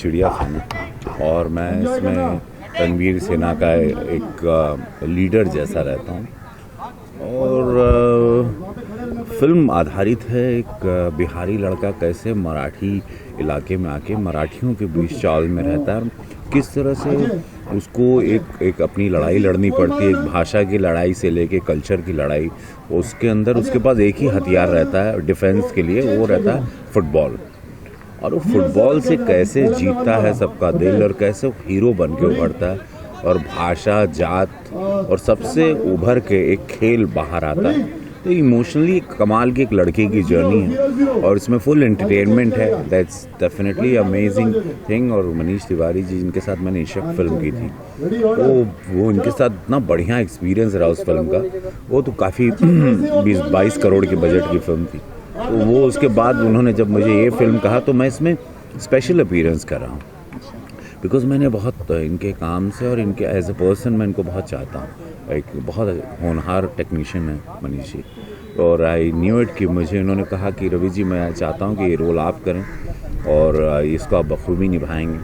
चिड़ियाखाना, और मैं इसमें रणवीर सेना का एक लीडर जैसा रहता हूँ। और फिल्म आधारित है एक बिहारी लड़का कैसे मराठी इलाके में आके मराठियों के बीच चाल में रहता है, किस तरह से उसको एक अपनी लड़ाई लड़नी पड़ती है, एक भाषा की लड़ाई से लेके कल्चर की लड़ाई। उसके अंदर उसके पास एक ही हथियार रहता है डिफेंस के लिए, वो रहता है फुटबॉल। और वो फुटबॉल से कैसे जीतता है सबका दिल और कैसे हीरो बन के उभरता है, और भाषा, जात और सबसे उभर के एक खेल बाहर आता है। तो इमोशनली कमाल की एक लड़के की जर्नी है, और इसमें फुल एंटरटेनमेंट है। That's definitely amazing thing. और मनीष तिवारी जी जिनके साथ मैंने इशक फिल्म की थी, वो इनके साथ इतना बढ़िया एक्सपीरियंस रहा उस फिल्म का। वो तो काफ़ी 20-22 करोड़ के बजट की फिल्म थी। तो वो उसके बाद उन्होंने जब मुझे ये फिल्म कहा तो मैं इसमें स्पेशल अपीयरेंस कर रहा हूँ, बिकॉज मैंने बहुत इनके काम से और इनके एज ए पर्सन मैं इनको बहुत चाहता हूँ। एक बहुत होनहार टेक्नीशियन है मनीष जी, और आई न्यू इट कि मुझे इन्होंने कहा कि रवि जी मैं चाहता हूँ कि ये रोल आप करें और इसको आप बखूबी निभाएंगे।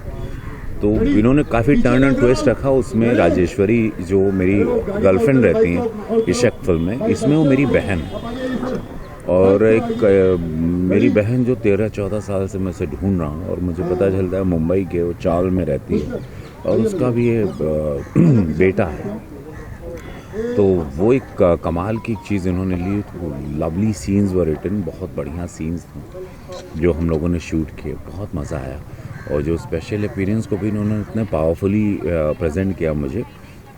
तो इन्होंने काफ़ी टर्न एंड ट्विस्ट रखा उसमें। राजेश्वरी जो मेरी गर्लफ्रेंड रहती हैं इशक फिल्म में, इसमें वो मेरी बहन है, और एक मेरी बहन जो 13-14 साल से मैं उसे ढूंढ रहा हूँ, और मुझे पता चलता है मुंबई के वो चाल में रहती है, और उसका भी ये बेटा है। तो वो एक कमाल की चीज़ इन्होंने ली। तो लवली सीन्स वर रिटन, बहुत बढ़िया सीन्स थे जो हम लोगों ने शूट किए, बहुत मज़ा आया। और जो स्पेशल अपीयरेंस को भी इन्होंने इतने पावरफुली प्रेजेंट किया मुझे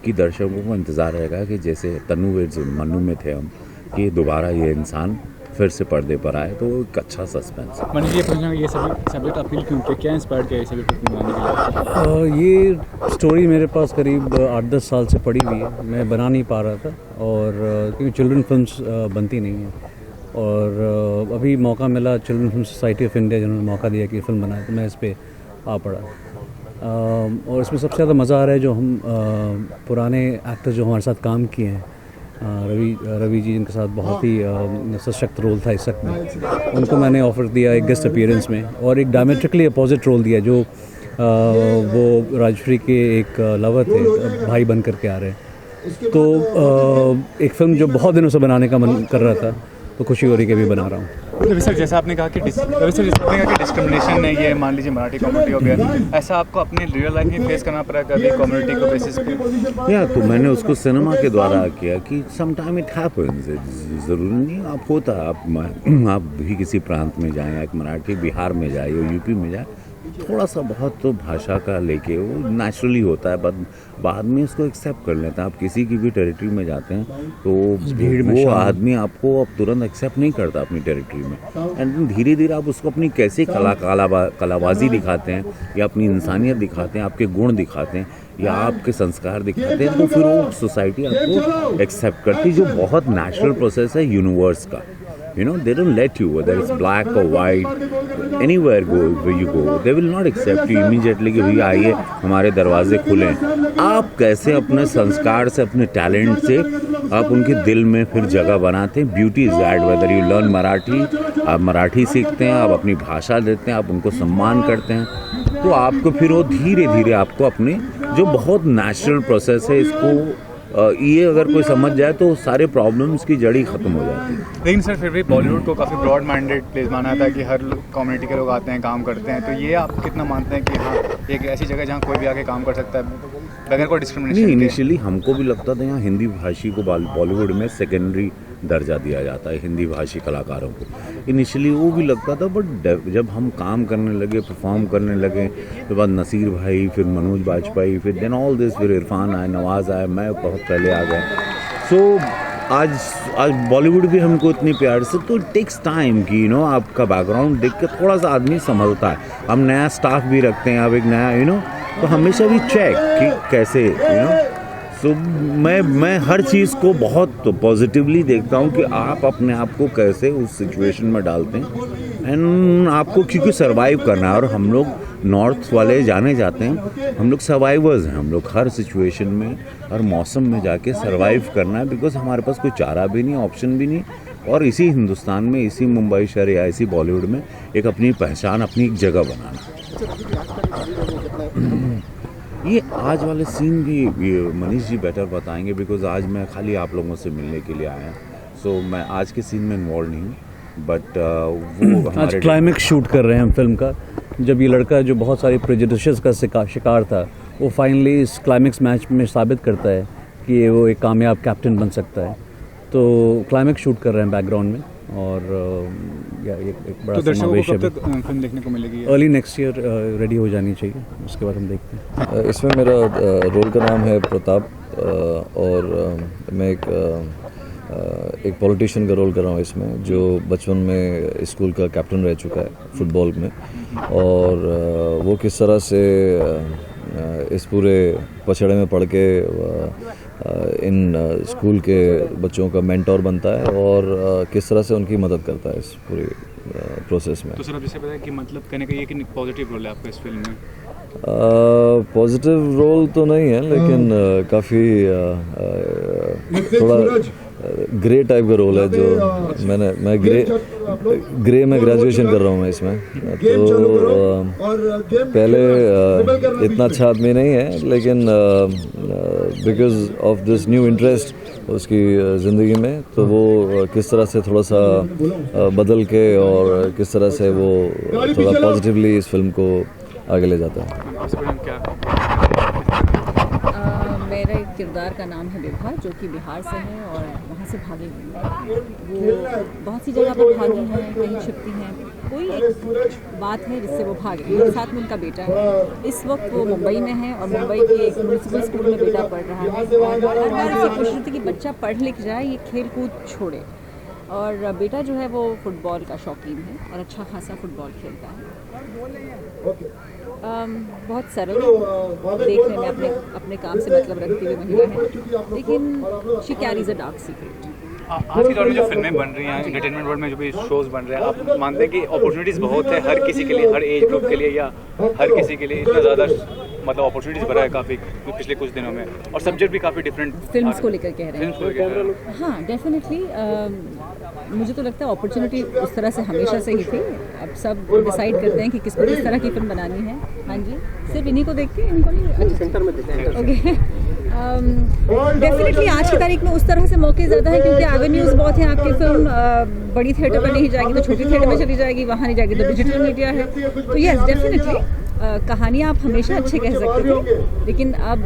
कि दर्शकों को इंतज़ार रहेगा कि जैसे तन्नुवेद मन्नू में थे हम, कि दोबारा ये इंसान फिर से पर्दे पर आए। तो एक अच्छा सस्पेंस है। मनीष जी पूछना ये सब्जेक्ट अपील क्यों किया, क्या इंस्पायर किया ये सब्जेक्ट बनाने के लिए? ये स्टोरी मेरे पास करीब 8-10 साल से पड़ी हुई है, मैं बना नहीं पा रहा था, और क्योंकि चिल्ड्रन फिल्म्स बनती नहीं हैं, और अभी मौका मिला children film society of India जिन्होंने मौका दिया कि फिल्म बनाए, तो मैं इस पर आ पड़ा। और इसमें सबसे ज़्यादा मज़ा आ रहा है जो हम पुराने एक्टर जो हमारे साथ काम किए हैं, रवि जी जिनके साथ बहुत ही सशक्त रोल था इस वक्त में, उनको मैंने ऑफ़र दिया एक गेस्ट अपीयरेंस में, और एक डायमेट्रिकली अपोजिट रोल दिया जो वो राजश्री के एक लवर थे, भाई बन करके आ रहे हैं। तो एक फ़िल्म जो बहुत दिनों से बनाने का मन कर रहा था, तो खुशी हो रही कि अभी बना रहा हूँ। रवि सर जैसा आपने कहा कि डिस्क्रिमिनेशन है, ये मान लीजिए मराठी कम्युनिटी हो गया, ऐसा आपको अपनी रियल लाइफ में फेस करना पड़ा कभी कम्युनिटी को बेसिस पे? या तो मैंने उसको सिनेमा के द्वारा किया कि सम टाइम इट हैपेंस, ज़रूरी नहीं आप होता आप भी किसी प्रांत में जाएँ, एक मराठी बिहार में जाए या यूपी में जाए, थोड़ा सा बहुत तो भाषा का लेके वो नेचुरली होता है, बट बाद में उसको एक्सेप्ट कर लेते हैं। आप किसी की भी टेरिटरी में जाते हैं तो भीड़ में वो आदमी आपको अब तुरंत एक्सेप्ट नहीं करता अपनी टेरिटरी में, एंड धीरे धीरे आप उसको अपनी कैसे कलाबाजी दिखाते हैं, या अपनी इंसानियत दिखाते हैं, आपके गुण दिखाते हैं, या आपके संस्कार दिखाते हैं, तो फिर वो सोसाइटी आपको एक्सेप्ट करती है, जो बहुत नेचुरल प्रोसेस है यूनिवर्स का। You know, they don't let you, whether it's black or white, anywhere where you go, they will not accept you immediately कि भैया आइए हमारे दरवाजे खुले। आप कैसे अपने संस्कार से, अपने टैलेंट से आप उनके दिल में फिर जगह बनाते हैं। Beauty is that, whether you learn Marathi, आप मराठी सीखते हैं, आप अपनी भाषा देते हैं, आप उनको सम्मान करते हैं, तो आपको फिर वो धीरे धीरे आपको अपने जो बहुत नेचुरल प्रोसेस है, इसको ये अगर कोई समझ जाए तो सारे प्रॉब्लम्स की जड़ी ख़त्म हो जाती है। लेकिन सर फिर भी बॉलीवुड को काफ़ी ब्रॉड माइंडेड प्लेस माना था कि हर कम्युनिटी के लोग आते हैं, काम करते हैं, तो ये आप कितना मानते हैं कि हाँ एक ऐसी जगह जहाँ कोई भी आके काम कर सकता है बगैर कोई डिस्क्रिमिनेशन? नहीं, इनिशियली हमको भी लगता था यहाँ हिंदी भाषी को बॉलीवुड में सेकेंडरी दर्जा दिया जाता है, हिंदी भाषी कलाकारों को। इनिशियली वो भी लगता था, बट जब हम काम करने लगे, परफॉर्म करने लगे, फिर बाद नसीर भाई, फिर मनोज बाजपेयी, फिर देन ऑल दिस, फिर इरफान आए, नवाज आए, मैं बहुत पहले आ गया। सो आज बॉलीवुड भी हमको इतनी प्यार से, तो इट टेक्स टाइम कि आपका बैकग्राउंड देख के थोड़ा सा आदमी संभलता है। हम नया स्टाफ भी रखते हैं, अब एक नया तो हमेशा भी चेक कि कैसे सो मैं हर चीज़ को बहुत पॉजिटिवली देखता हूँ कि आप अपने आप को कैसे उस सिचुएशन में डालते हैं, एंड आपको क्योंकि सर्वाइव करना है। और हम लोग नॉर्थ वाले जाने जाते हैं, हम लोग सर्वाइवर्स हैं, हम लोग हर सिचुएशन में, हर मौसम में जाके सर्वाइव करना है, बिकॉज हमारे पास कोई चारा भी नहीं, ऑप्शन भी नहीं, और इसी हिंदुस्तान में, इसी मुंबई शहर या इसी बॉलीवुड में एक अपनी पहचान, अपनी एक जगह बनाना। ये आज वाले सीन भी मनीष जी बेटर बताएंगे, बिकॉज आज मैं खाली आप लोगों से मिलने के लिए आया, सो मैं आज के सीन में इन्वॉल्व नहीं हूँ, बट वो आज हमारे क्लाइमेक्स शूट कर रहे हैं हम फिल्म का, जब ये लड़का जो बहुत सारी प्रेजुडिसेस का शिकार था, वो फाइनली इस क्लाइमेक्स मैच में साबित करता है कि वो एक कामयाब कैप्टन बन सकता है। तो क्लाइमेक्स शूट कर रहे हैं बैकग्राउंड में, और एक बड़ा तो समावेश दर्शकों है। को कब तक फिल्म देखने को मिलेगी? अर्ली नेक्स्ट ईयर रेडी हो जानी चाहिए, उसके बाद हम देखते हैं। इसमें मेरा रोल का नाम है प्रताप, और मैं एक पॉलिटिशियन का रोल कर रहा हूँ इसमें, जो बचपन में स्कूल का कैप्टन रह चुका है फुटबॉल में, और वो किस तरह से इस पूरे पछड़े में पड़ के इन स्कूल के बच्चों का मेंटोर बनता है, और किस तरह से उनकी मदद करता है इस पूरी प्रोसेस में। तो सर, अब जैसे बताया कि मतलब कहने का ये कि पॉजिटिव रोल है आपका इस फिल्म में। पॉजिटिव रोल तो नहीं है, लेकिन काफ़ी थोड़ा ग्रे टाइप का रोल है, जो मैं ग्रे में ग्रेजुएशन कर रहा हूँ मैं इसमें। तो पहले इतना अच्छा आदमी नहीं है, लेकिन because of this new interest उसकी ज़िंदगी में, तो वो किस तरह से थोड़ा सा बदल के और किस तरह से वो थोड़ा पॉजिटिवली इस फिल्म को आगे ले जाता है। मेरा एक किरदार का नाम है विभा, जो कि बिहार से है और वहाँ से भागी हुई है। वो बहुत सी जगह पर भागी हैं, कहीं छिपती हैं, कोई एक बात है जिससे वो भागे। मेरे साथ में उनका बेटा है, इस वक्त वो मुंबई में है और मुंबई के एक म्यूनसिपल स्कूल में बेटा पढ़ रहा है, और हर बार उसे कोशिश होती है कि बच्चा पढ़ लिख जाए, ये खेल कूद छोड़े। और बेटा जो है वो फुटबॉल का शौकीन है और अच्छा खासा फुटबॉल खेलता है। बहुत सरल, देखने में अपने काम से मतलब रखती हुई महिला है, लेकिन she carries a dark secret. आज के दौर में जो फिल्में बन रही हैं, एंटरटेनमेंट वर्ल्ड में जो भी शोज बन रहे हैं, आप मानते हैं कि अपॉर्चुनिटीज़ बहुत है हर किसी के लिए, हर एज ग्रुप के लिए, या हर किसी के लिए इतना ज़्यादा मतलब अपॉर्चुनिटीज़ बढ़ा है काफ़ी पिछले कुछ दिनों में, और सब्जेक्ट भी काफ़ी डिफरेंट फिल्म्स को लेकर कह रहे हैं। हाँ, डेफिनेटली मुझे तो लगता है अपॉर्चुनिटी उस तरह से हमेशा से ही थी। अब सब डिसाइड करते हैं कि किसको किस तरह की फिल्म बनानी है। हाँ जी, सिर्फ इन्हीं को देखते हैं, इनको नहीं। सेंटर में ओके, डेफिनेटली आज की तारीख में उस तरह से मौके ज़्यादा हैं, क्योंकि एवेन्यूज़ बहुत हैं। आपकी फिल्म बड़ी थिएटर पर नहीं जाएगी तो छोटी थिएटर में चली जाएगी, वहाँ नहीं जाएगी तो डिजिटल मीडिया है। तो यस, डेफिनेटली कहानियाँ आप हमेशा अच्छे कह सकते थे, लेकिन अब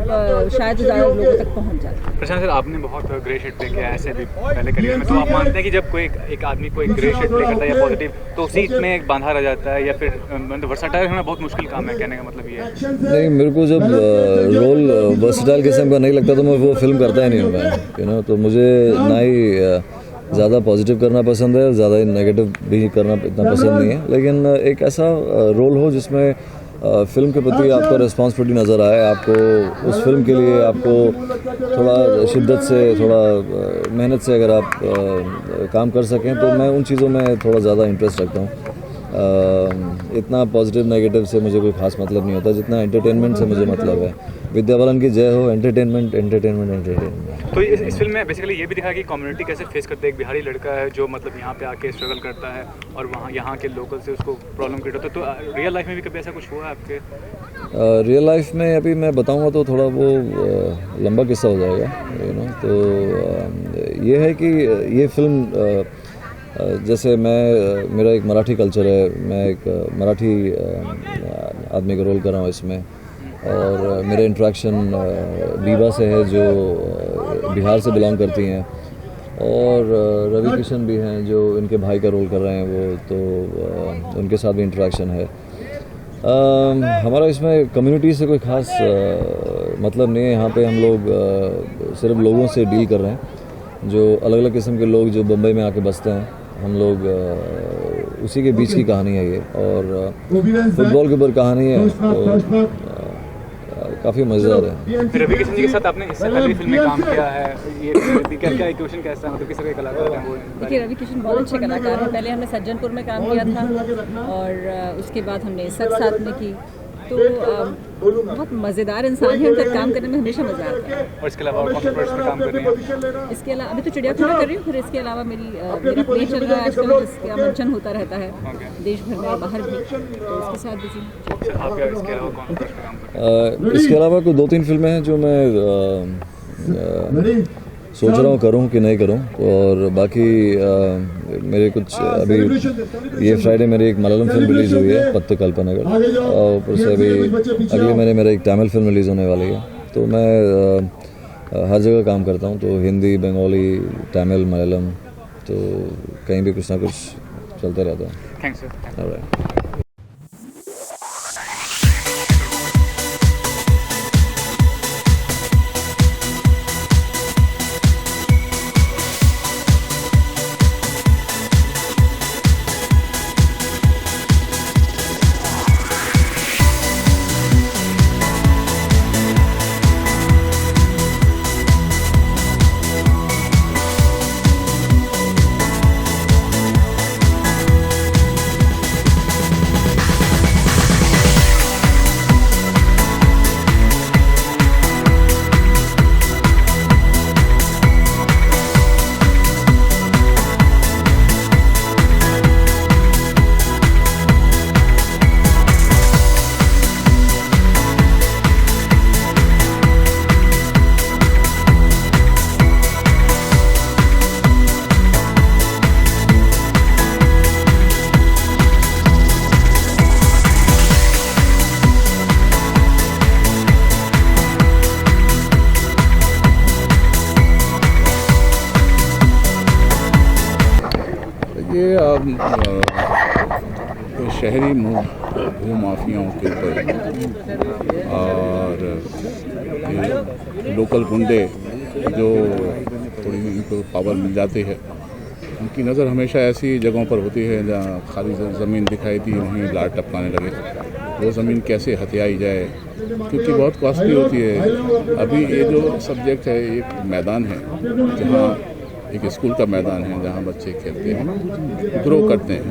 शायद ज़्यादा लोगों तक पहुँच जाती है। प्रशांत सर, आपने बहुत ग्रे शेड प्ले किया है ऐसे भी पहले करियर में, तो आप मानते हैं कि जब कोई एक आदमी कोई ग्रे शेड प्ले करता है या पॉजिटिव, तो उसी में एक बांधा रह जाता है, या फिर मतलब वर्सटाइल होना बहुत मुश्किल काम है? कहने का मतलब ये है। नहीं, मेरे को जब रोल वर्सटाइल किस्म का नहीं लगता तो मैं वो फिल्म करता ही नहीं हूँ मैं, तो मुझे ना ही ज़्यादा पॉजिटिव करना पसंद है, ज़्यादा नेगेटिव भी करना इतना पसंद नहीं है, लेकिन एक ऐसा रोल हो जिसमें फिल्म के प्रति आपका रिस्पॉन्सिबिलिटी नज़र आए, आपको उस फिल्म के लिए आपको थोड़ा शिद्दत से, थोड़ा मेहनत से अगर आप काम कर सकें, तो मैं उन चीज़ों में थोड़ा ज़्यादा इंटरेस्ट रखता हूँ। इतना पॉजिटिव नेगेटिव से मुझे कोई खास मतलब नहीं होता, जितना एंटरटेनमेंट से मुझे मतलब है। विद्या बालन की जय हो। Entertainment entertainment entertainment. तो इस फिल्म में बेसिकली ये भी दिखाया कि कम्युनिटी कैसे फेस करते हैं। एक बिहारी लड़का है जो मतलब यहाँ पे आके स्ट्रगल करता है, और वहाँ यहाँ के लोकल से उसको प्रॉब्लम क्रिएट होता है। तो रियल लाइफ में भी कभी ऐसा कुछ हुआ है आपके? रियल लाइफ में अभी मैं बताऊंगा तो थोड़ा वो लंबा किस्सा हो जाएगा, तो ये है कि ये फिल्म जैसे मेरा एक मराठी कल्चर है, मैं एक मराठी आदमी का रोल कर रहा हूँ इसमें, और मेरा इंट्रैक्शन बीबा से है जो बिहार से बिलोंग करती हैं, और रवि किशन भी हैं जो इनके भाई का रोल कर रहे हैं वो, तो उनके साथ भी इंट्रैक्शन है। हमारा इसमें कम्युनिटी से कोई ख़ास मतलब नहीं है। यहाँ पे हम लोग सिर्फ लोगों से डील कर रहे हैं, जो अलग अलग किस्म के लोग जो बम्बई में आके बसते हैं, हम लोग उसी के बीच की कहानी है ये, और फुटबॉल के ऊपर कहानी है, तो काफ़ी मज़ेदार है। फिर रवि किशन जी के साथ आपने इससे पहले फिल्म में काम किया है, ये क्या इक्वेशन कैसा है, मतलब किस तरह के कलाकार हैं वो? देखिए, रवि किशन बहुत अच्छे कलाकार हैं। पहले हमने सज्जनपुर में काम किया था, और उसके बाद हमने सच साथ में की, तो बहुत मज़ेदार इंसान है, उनका काम करने में हमेशा मज़ा आता है। और इसके अलावा और कौन से प्रोजेक्ट्स में काम कर रही हैं? इसके अलावा अभी तो चिड़ियाघर में कर रही हूँ, फिर इसके अलावा मेरा प्ले चल रहा है आजकल, जिसका मंचन होता रहता है देश भर में बाहर भी, तो उसके साथ बिजी हूँ। आप क्या इसके अलावा कौन से प्रोजेक्ट्स में काम कर रहे हैं? इसके अलावा कोई 2-3 फिल्में हैं जो मैं सोच रहा हूँ करूँ कि नहीं करूँ, और बाकी मेरे कुछ अभी ये फ्राइडे मेरी एक मलयालम फिल्म रिलीज़ हुई है पत्ते कल्पनागर, और ऊपर से अभी अगले महीने मेरा एक तमिल फिल्म रिलीज़ होने वाली है। तो मैं हर जगह काम करता हूँ, तो हिंदी, बंगाली, तमिल, मलयालम, तो कहीं भी कुछ ना कुछ चलता रहता है। Thanks sir. ऑलराइट। ये शहरी भूमाफियाओं के ऊपर और ये लोकल गुंडे जो थोड़ी इनको पावर मिल जाती है, उनकी नज़र हमेशा ऐसी जगहों पर होती है जहाँ खाली ज़मीन दिखाई दी वहीं लाट टपकाने लगे। वो ज़मीन कैसे हथियाई जाए, क्योंकि बहुत कॉस्टली होती है। अभी ये जो सब्जेक्ट है एक मैदान है, जहाँ एक स्कूल का मैदान है जहाँ बच्चे खेलते हैं, ग्रो करते हैं।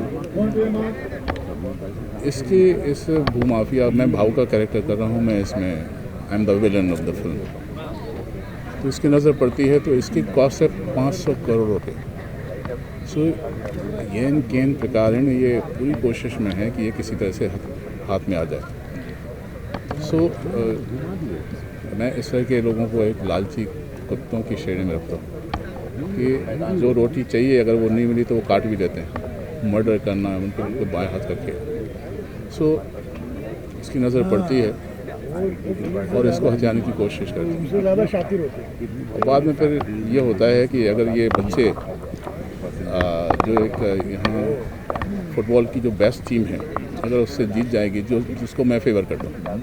इस भूमाफिया, मैं भाव का कैरेक्टर कर रहा हूँ, मैं इसमें I am the villain of the film. तो इसकी नज़र पड़ती है तो इसकी कॉस्ट है 500 करोड़ रुपये। सो येन केन प्रकारेण ये पूरी कोशिश में है कि ये किसी तरह से हाथ में आ जाए। सो मैं इस तरह के लोगों को एक लालची कुत्तों की श्रेणी में रखता हूँ कि जो रोटी चाहिए अगर वो नहीं मिली तो वो काट भी देते हैं, मर्डर करना उनको बाएं हाथ करके। सो इसकी नज़र पड़ती है और इसको हथियाने की कोशिश करती है। ज़्यादा शातिर होते हैं। और बाद में फिर ये होता है कि अगर ये बच्चे जो एक यहाँ फुटबॉल की जो बेस्ट टीम है अगर उससे जीत जाएगी, जिसको मैं फेवर करता हूँ,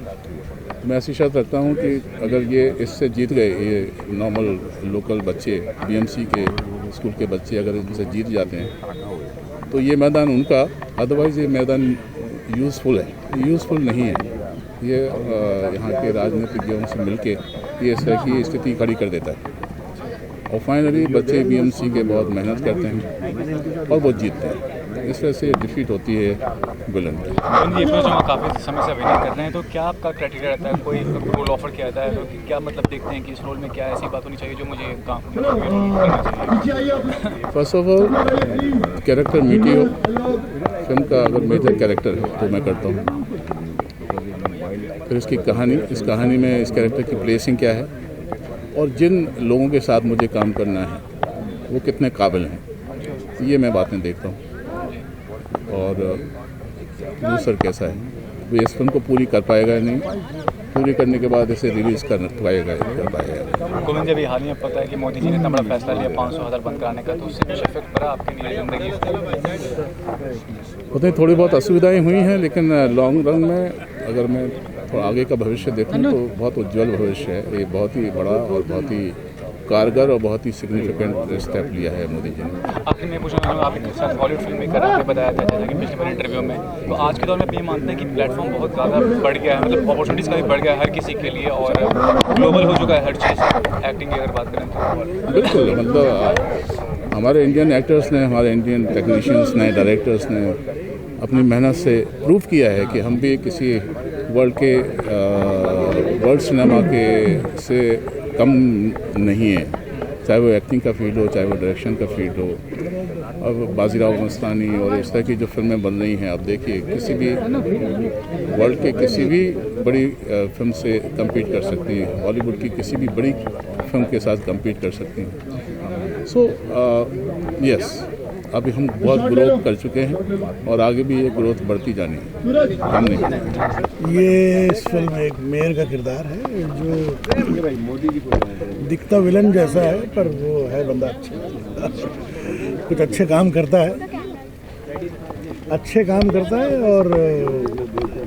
मैं ऐसी शर्त रखता हूँ कि अगर ये इससे जीत गए, ये नॉर्मल लोकल बच्चे बीएमसी के स्कूल के बच्चे अगर इनसे जीत जाते हैं तो ये मैदान उनका, अदरवाइज़ ये मैदान यूज़फुल है, यूज़फुल नहीं है। ये यहाँ के राजनीतिज्ञों से मिलके ये इस तरह की स्थिति खड़ी कर देता है और फाइनली बच्चे बीएमसी के बहुत मेहनत करते हैं और वो जीतते हैं। इस वजह से डिफीट होती है विलन की। ये फिल्म जो काफ़ी समय से अभिनय कर रहे हैं, तो क्या आपका क्राइटेरिया रहता है? कोई रोल ऑफर किया जाता है तो क्या मतलब देखते हैं कि इस रोल में क्या ऐसी बात होनी चाहिए जो मुझे काम करना चाहिए? फर्स्ट ऑफ ऑल कैरेक्टर मीठी हो। फिल्म का अगर मेजर कैरेक्टर है तो मैं करता हूँ। फिर इसकी कहानी, इस कहानी में इस कैरेक्टर की प्लेसिंग क्या है और जिन लोगों के साथ मुझे काम करना है वो कितने काबिल हैं, ये मैं बातें देखता हूँ। और प्रोड्यूसर कैसा है, वो इस फिल्म को पूरी कर पाएगा या नहीं, पूरी करने के बाद इसे रिलीज़ कर पाएगा। गोविंद जी, अभी हाल ही में पता है कि मोदी जी ने इतना बड़ा फैसला लिया 500,000 बंद कराने का, तो उससे कुछ इफेक्ट पड़ा आपकी निजी ज़िंदगी होते थोड़ी बहुत असुविधाएं हुई हैं, लेकिन लॉन्ग रन में अगर मैं थोड़ा आगे का भविष्य देखूं तो बहुत उज्जवल भविष्य है। ये बहुत ही बड़ा और बहुत ही कारगर और बहुत ही सिग्निफिकेंट स्टेप लिया है मोदी जी ने। आपने मैं पूछना चाहूँगा, आपके साथ हॉलीवुड फिल्म मेकर आपने बताया था जैसा कि पिछले बार इंटरव्यू में, तो आज के दौर में आप ये मानते हैं कि प्लेटफॉर्म बहुत ज़्यादा बढ़ गया है, मतलब अपॉर्चुनिटीज़ का भी बढ़ गया है हर किसी के लिए और ग्लोबल हो चुका है हर चीज़, एक्टिंग की अगर बात करें तो? बिल्कुल, मतलब हमारे इंडियन एक्टर्स ने, हमारे इंडियन टेक्नीशियंस ने, डायरेक्टर्स ने अपनी मेहनत से प्रूव किया है कि हम भी किसी वर्ल्ड सिनेमा के से कम नहीं है, चाहे वो एक्टिंग का फील्ड हो, चाहे वो डायरेक्शन का फील्ड हो। अब बाजीराव मस्तानी और इस तरह की जो फिल्में बन रही हैं, आप देखिए किसी भी वर्ल्ड के किसी भी बड़ी फिल्म से compete कर सकती हैं, हॉलीवुड की किसी भी बड़ी फिल्म के साथ compete कर सकती हैं। सो यस, अभी हम बहुत ग्रोथ कर चुके हैं और आगे भी ये ग्रोथ बढ़ती जानी है, कम नहीं। ये इस फिल्म में एक मेयर का किरदार है जो दिखता विलन जैसा है, पर वो है बंदा अच्छा, कुछ अच्छे काम करता है, और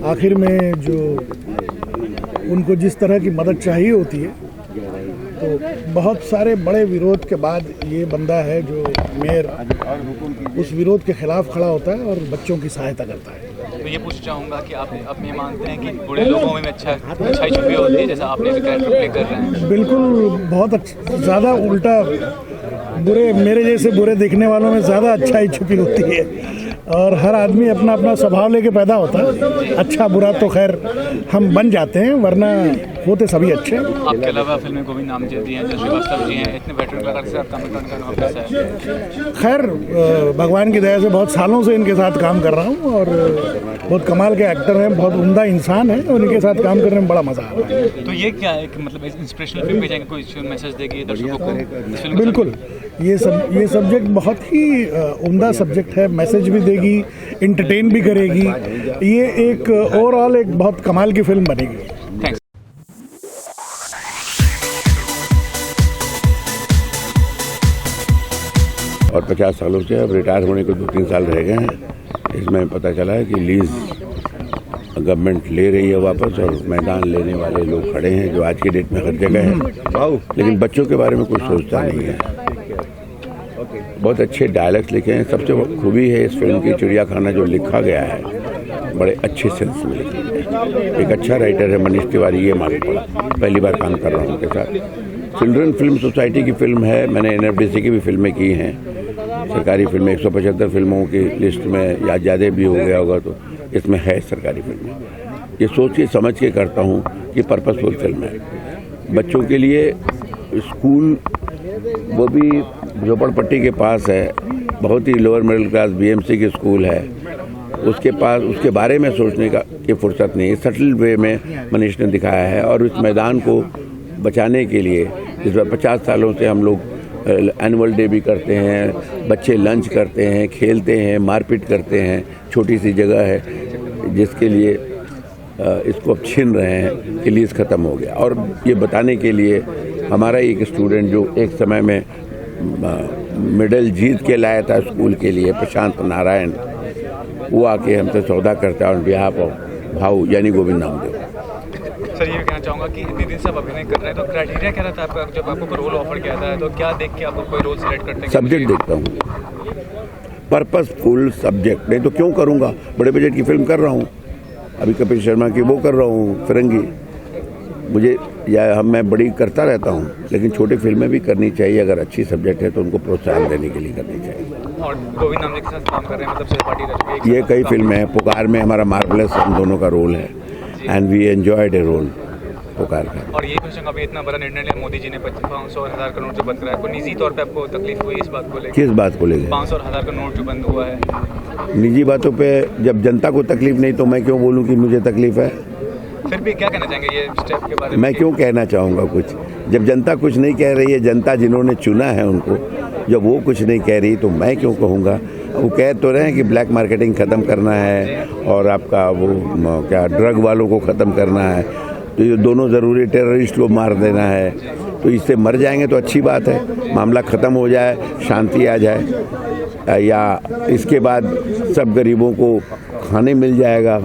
आखिर में जो उनको जिस तरह की मदद चाहिए होती है, तो बहुत सारे बड़े विरोध के बाद ये बंदा है जो मेयर उस विरोध के खिलाफ खड़ा होता है और बच्चों की सहायता करता है। तो ये पूछना चाहूँगा कि आप ये मानते हैं कि बुरे लोगों में अच्छाई छुपी होती है, जैसा आपने भी कैरेक्टर प्ले कर रहे हैं? बिल्कुल, बहुत ज़्यादा उल्टा, मेरे जैसे बुरे दिखने वालों में ज़्यादा अच्छाई छुपी होती है, और हर आदमी अपना अपना स्वभाव लेके पैदा होता है। अच्छा बुरा तो खैर हम बन जाते हैं, वरना होते सभी अच्छे। आपके अलावा फिल्म में गोविंद नामदेव जी हैं, जो श्रीवास्तव जी हैं, इतने वेटरन कलाकार के साथ काम करने का अनुभव कैसा है? खैर भगवान की दया से बहुत सालों से इनके साथ काम कर रहा हूँ, और बहुत कमाल के एक्टर हैं, बहुत उम्दा इंसान हैं, और इनके साथ काम करने में बड़ा मज़ा आ रहा है। तो ये क्या है कि मतलब इंस्पिरेशनल फिल्म पे जाएंगे, कोई मैसेज देगी दर्शकों को? बिल्कुल, ये सब्जेक्ट बहुत ही उम्दा सब्जेक्ट है, मैसेज भी देगी, इंटरटेन भी करेगी। ये एक ओवरऑल एक बहुत कमाल की फिल्म बनेगी। थैंक्स। और 50 सालों से अब रिटायर होने को 2-3 साल रह गए हैं। इसमें पता चला है कि लीज गवर्नमेंट ले रही है वापस, और मैदान लेने वाले लोग खड़े हैं जो आज की डेट में हर जगह हैं, लेकिन बच्चों के बारे में कुछ सोचता नहीं है। बहुत अच्छे डायलॉग्स लिखे हैं। सबसे खूबी है इस फिल्म की चिड़ियाखाना जो लिखा गया है, बड़े अच्छे सेंस में लिखी है। एक अच्छा राइटर है मनीष तिवारी, ये मालूम पड़ा, पहली बार काम कर रहा हूँ उनके साथ। चिल्ड्रन फिल्म सोसाइटी की फिल्म है, मैंने NFDC की भी फिल्में की हैं, सरकारी फिल्में 175 फिल्मों की लिस्ट में, या ज़्यादा भी हो गया होगा, तो इसमें है सरकारी फिल्में। ये सोच के समझ के करता हूँ कि पर्पसफुल फिल्म है बच्चों के लिए। स्कूल वो भी झोपड़पट्टी के पास है, बहुत ही लोअर मिडिल क्लास BMC की स्कूल है, उसके पास उसके बारे में सोचने की फुर्सत नहीं। सटल वे में मनीष ने दिखाया है, और इस मैदान को बचाने के लिए जिस 50 सालों से हम लोग एनुअल डे भी करते हैं, बच्चे लंच करते हैं, खेलते हैं, मारपीट करते हैं, छोटी सी जगह है जिसके लिए इसको अब छीन रहे हैं कि लीज ख़त्म हो गया। और ये बताने के लिए हमारा एक स्टूडेंट जो एक समय में मेडल जीत के लाया था स्कूल के लिए, प्रशांत नारायण, वो आके हमसे सौदा करता है ऑन बिहाफ ऑफ भाऊ यानी गोविंद नामदेव। सर ये भी कहना चाहूँगा कि इतने दिन से आप अभिनय कर रहे हैं, तो क्राइटेरिया क्या रहता है आपका जब आपको कोई रोल ऑफर किया था, तो क्या देख के आपको कोई रोल सिलेक्ट करते हैं? सब्जेक्ट देखता हूँ, पर्पसफुल सब्जेक्ट, नहीं तो क्यों करूँगा। बड़े बजट की फिल्म कर रहा हूँ, अभी कपिल शर्मा की वो कर रहा हूँ फिरंगी, मुझे मैं बड़ी करता रहता हूँ, लेकिन छोटी फिल्में भी करनी चाहिए। अगर अच्छी सब्जेक्ट है तो उनको प्रोत्साहन देने के लिए करनी चाहिए। और गोविंद नामदेव के साथ काम कर रहे हैं, मतलब सहपाठी रह चुके हैं। ये कई फिल्में हैं, पुकार में हमारा मार्वलस हम दोनों का रोल है, and we enjoyed a role Pukar का। और ये क्वेश्चन अभी इतना बड़ा निर्णय लिया मोदी जी ने, 500 और 1000 का नोट जो बंद कराया, कोई निजी तौर पे आपको तकलीफ हुई इस बात को लेकर? किस बात को लेकर? 500 और 1000 का नोट जो बंद हुआ है। निजी बातों पे जब जनता को तकलीफ नहीं तो मैं क्यों बोलूं कि मुझे तकलीफ है? फिर भी क्या कहना चाहेंगे ये स्टेप के बारे में? मैं क्यों कहना चाहूँगा कुछ, जब जनता कुछ नहीं कह रही है, जनता जिन्होंने चुना है उनको, जब वो कुछ नहीं कह रही तो मैं क्यों कहूँगा। वो कह तो रहे हैं कि ब्लैक मार्केटिंग ख़त्म करना है और आपका वो क्या ड्रग वालों को ख़त्म करना है, तो ये दोनों ज़रूरी, टेररिस्ट को मार देना है, तो इससे मर जाएंगे तो अच्छी बात है, मामला ख़त्म हो जाए, शांति आ जाए, या इसके बाद सब गरीबों को खाने मिल जाएगा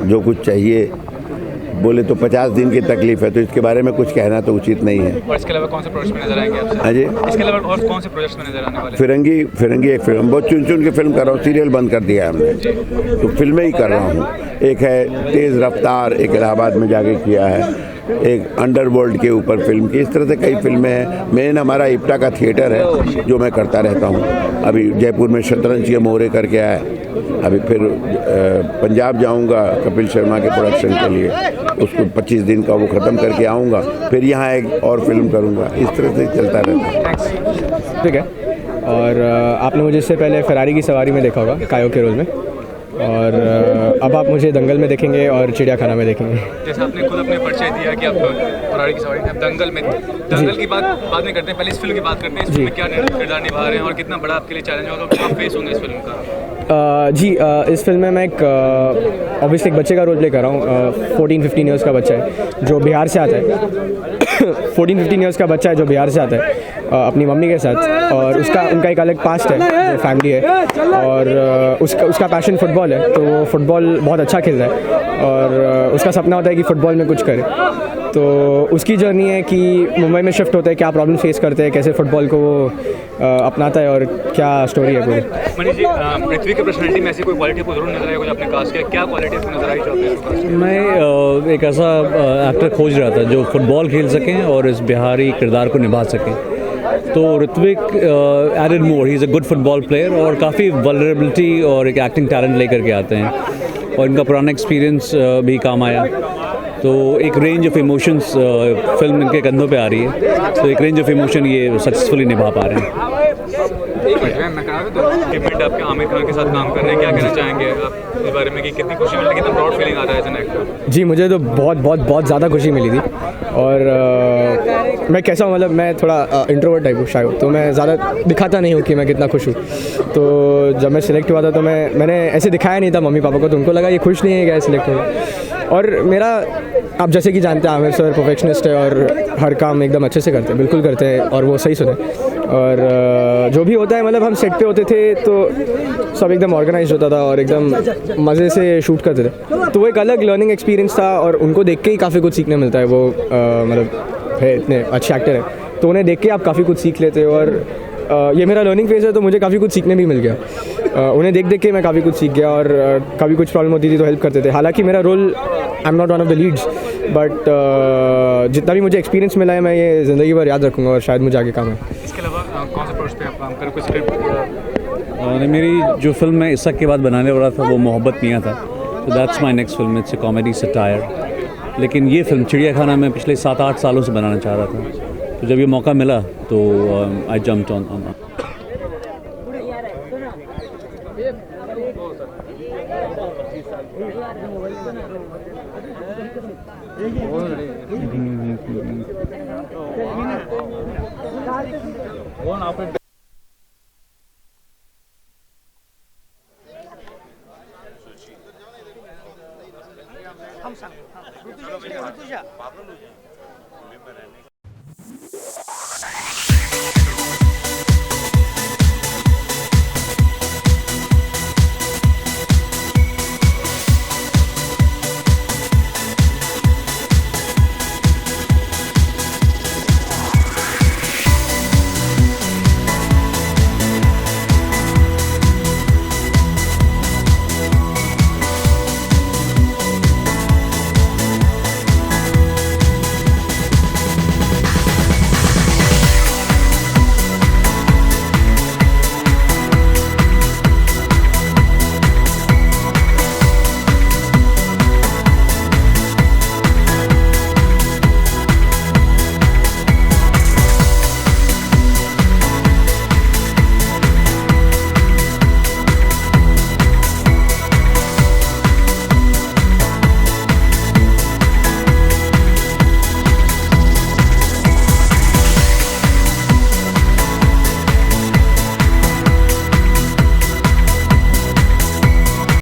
जो कुछ चाहिए। बोले तो 50 दिन की तकलीफ है, तो इसके बारे में कुछ कहना तो उचित नहीं है। और इसके अलावा कौन से प्रोजेक्ट में नजर आएंगे आपसे? हाँ जी, इसके अलावा और कौन से प्रोजेक्ट में नजर आने वाले? फिरंगी एक फिल्म, बहुत चुन के फिल्म कर रहा हूँ, सीरियल बंद कर दिया हमने, तो फिल्में ही कर रहा हूँ। एक है तेज़ रफ्तार, एक इलाहाबाद में जाके किया है, एक अंडरवर्ल्ड के ऊपर फिल्म की। इस तरह से कई फिल्में हैं। मेन हमारा इप्टा का थिएटर है जो मैं करता रहता हूँ। अभी जयपुर में शतरंज के मोहरे करके आया, अभी फिर पंजाब जाऊंगा कपिल शर्मा के प्रोडक्शन के लिए, उसको 25 दिन का वो ख़त्म करके आऊँगा, फिर यहाँ एक और फिल्म करूँगा। इस तरह से चलता रहता है। ठीक है। और आपने मुझे इससे पहले फरारी की सवारी में देखा होगा कायो के रोल में, और अब आप मुझे दंगल में देखेंगे और चिड़ियाखाना में देखेंगे। जैसे आपने खुद अपने परिचय दिया कि आप फरारी की सवारी में, दंगल में, दंगल की बात बाद में करते हैं, पहले इस फिल्म की बात करते हैं। इस फिल्म में क्या किरदार निभा रहे हैं और कितना बड़ा आपके लिए चैलेंज होगा, क्या फेस होंगे इस फिल्म का? इस फिल्म में मैं एक ऑब्वियसली एक बच्चे का रोल प्ले कर रहा हूँ। 14-15 ईयर्स का बच्चा है जो बिहार से आता है। 14-15 ईयर्स का बच्चा है जो बिहार से आता है अपनी मम्मी के साथ, और उनका एक अलग पास्ट है, जो फैमिली है, और उसका पैशन फुटबॉल है, तो वो फुटबॉल बहुत अच्छा खेल रहा है और उसका सपना होता है कि फ़ुटबॉल में कुछ करे। तो उसकी जर्नी है कि मुंबई में शिफ्ट होता है, क्या प्रॉब्लम फेस करते हैं, कैसे फ़ुटबॉल को वो अपनाता है और क्या स्टोरी है पूरी। मनीष जी, पृथ्वी की पर्सनैलिटी में ऐसी कोई क्वालिटी को जरूर नजर आई, कुछ आपने कास्ट किया, क्या क्वालिटी आपको नजर आई जो आपने कास्ट किया? मैं एक ऐसा एक्टर खोज रहा था जो फुटबॉल खेल सकें और इस बिहारी किरदार को निभा सकें। तो Ritwik added more, he is a good football player और काफ़ी वल्नरेबिलिटी और एक एक्टिंग टैलेंट लेकर के आते हैं, और इनका पुराना एक्सपीरियंस भी काम आया। तो एक रेंज ऑफ इमोशंस फिल्म इनके कंधों पे आ रही है, तो एक रेंज ऑफ इमोशन ये सक्सेसफुली निभा पा रहे हैं। आपके आमिर खान के साथ काम कर रहे हैं, क्या कहना चाहेंगे आप इस बारे में कि कितनी खुशी मिली, कितना प्राउड फीलिंग आ रहा है एज एन एक्टर? जी, मुझे तो बहुत ज़्यादा खुशी मिली थी, और मैं कैसा हूँ, मतलब मैं थोड़ा इंट्रोवर्ट टाइप हूँ, शायद, तो मैं ज़्यादा दिखाता नहीं हूँ कि मैं कितना खुश हूँ। तो जब मैं सिलेक्ट हुआ था तो मैंने ऐसे दिखाया नहीं था मम्मी पापा को, तो उनको लगा ये खुश नहीं है क्या सिलेक्ट हुआ। और मेरा, आप जैसे कि जानते हैं, आमिर सर परफेक्शनिस्ट है और हर काम एकदम अच्छे से करते हैं, बिल्कुल करते हैं, और वो सही सुने। और जो भी होता है, मतलब हम सेट पे होते थे तो सब एकदम ऑर्गेनाइज होता था और एकदम मज़े से शूट करते थे, तो वो एक अलग लर्निंग एक्सपीरियंस था, और उनको देख के ही काफ़ी कुछ सीखने मिलता है। वो मतलब है, इतने अच्छे एक्टर हैं, तो उन्हें देख के आप काफ़ी कुछ सीख लेते हो, और ये मेरा लर्निंग फेज़ है, तो मुझे काफ़ी कुछ सीखने भी मिल गया। उन्हें देख के मैं काफ़ी कुछ सीख गया, और कभी कुछ प्रॉब्लम होती थी तो हेल्प करते थे। हालांकि मेरा role, I am not one of the leads, but जितना भी मुझे एक्सपीरियंस मिला है, मैं ये ज़िंदगी भर याद रखूँगा और शायद मुझे आगे काम है। इसके अलावा कौन से प्रोजेक्ट पे आप काम कर, कुछ स्क्रिप्ट? मेरी जो फिल्म मैं इसक के बाद बनाने वाला था वो मोहब्बत मियाँ था, तो that's my next film. It's a comedy satire, लेकिन ये फिल्म चिड़ियाखाना में पिछले 7-8 सालों से बनाना चाह रहा था, तो जब ये मौका मिला तो आई जंप्ड ऑन।